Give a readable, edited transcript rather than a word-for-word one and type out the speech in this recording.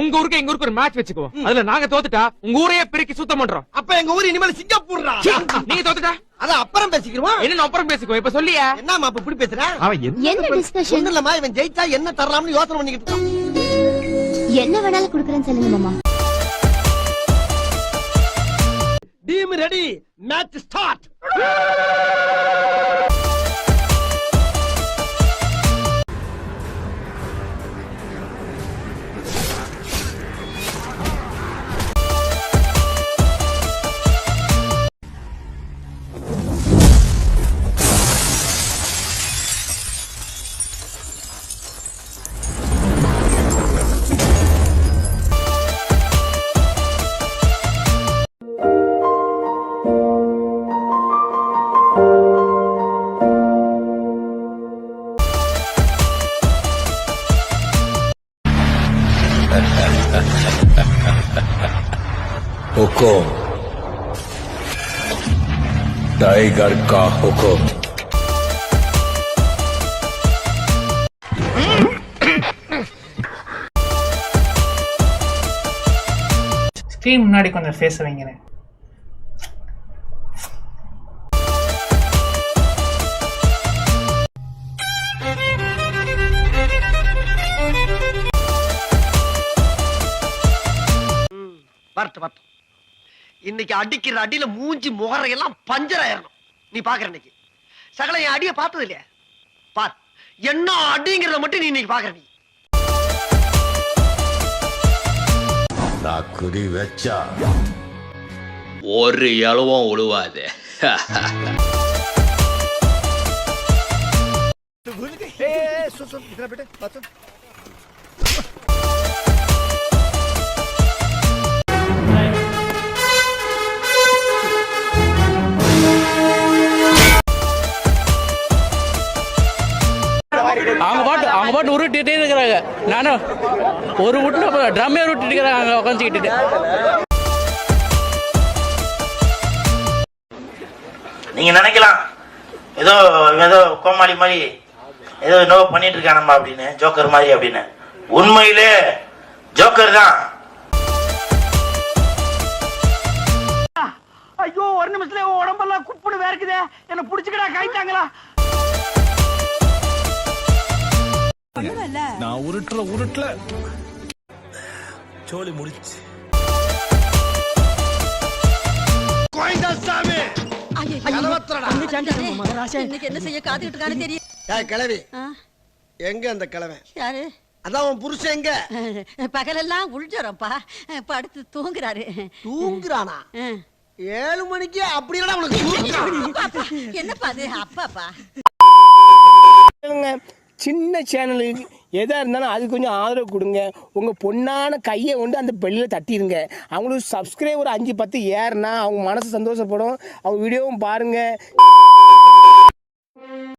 உங்க ஊருக்கு எங்க ஊருக்கு ஒரு மேட்ச் வச்சுக்குவோம். அதுல நாங்க தோத்துட்டா உங்க ஊரையே பிரிக்கி சுத்தம் பண்றோம். அப்ப எங்க ஊர் இனிமேல் சிங்கப்பூர்ரா. நீங்க தோத்துட்டா அத அப்புறம் பேசிக்கிறோம். என்ன அப்புறம் பேசிக்குவோம். இப்ப சொல்லியா என்னமா இப்ப இப்படி பேசுற? என்ன டிஸ்கஷன்? ஒண்ணுலமா இவன் ஜெயிச்சா என்ன தரலாம்னு யோசனை பண்ணிக்கிட்டு இருக்கான். என்ன வேணாலும் குடுக்குறேன்னு சொல்லுங்க மாமா. Team ready, match start. हुकुम टाइगर का हुकुम। ஸ்கிரீன் முன்னாடி கொஞ்சம் ஃபேஸ் வைங்களேன். வரட்டு வரட்டு. இன்னைக்கு அடிக்கிற அடியில மூஞ்சி முகரையெல்லாம் பஞ்சர் ஆயிரணும். நீ பாக்குற இன்னைக்கு சகல என் அடிய பார்த்தது இல்லையா? பார் என்ன அடிங்கிறத மட்டும் நீ இன்னைக்கு பாக்குற. நீ நான் குறி வச்சா ஒரு இளவும் உழுவாது. அவங்க பாட்டு உருட்டிட்டே இருக்கிறாங்க. நானும் ஒரு வீட்டுல ட்ரம்மே உருட்டிட்டு இருக்கிறாங்க அங்க உட்காந்துக்கிட்டு. நீங்க நினைக்கலாம் ஏதோ ஏதோ கோமாளி மாதிரி ஏதோ என்னவோ பண்ணிட்டு இருக்கானம்மா அப்படின்னு, ஜோக்கர் மாதிரி அப்படின்னு. உண்மையிலே ஜோக்கர் தான். ஐயோ ஒரு நிமிஷத்துல உடம்பெல்லாம் குப்புன்னு வேர்க்குதே. என்ன புடிச்சுக்கடா கைட்டாங்களா? நான் உருட்டல சோலி முடிச்சு. என்ன செய்ய காத்துக்கிட்டு இருக்கான்னு தெரியும். கிழவி எங்க அந்த கிழவன்? யாரு? அதான் உன் புருஷன் எங்க? பகலெல்லாம் உள்ஜரம்ப்பா, படுத்து தூங்குறாரு. தூங்குறானா? 7 மணிக்கு அப்படி இல்லடா உனக்கு. என்னப்பா அது? அப்பாப்பா சின்ன சேனலுக்கு எதாக இருந்தாலும் அது கொஞ்சம் ஆதரவு கொடுங்க. உங்கள் பொண்ணான கையை கொண்டு அந்த பெல்லில் தட்டிடுங்க. அவங்களுக்கு சப்ஸ்கிரைபர் 5-10 ஏறுனா அவங்க மனசு சந்தோஷப்படும். அவங்க வீடியோவும் பாருங்கள்.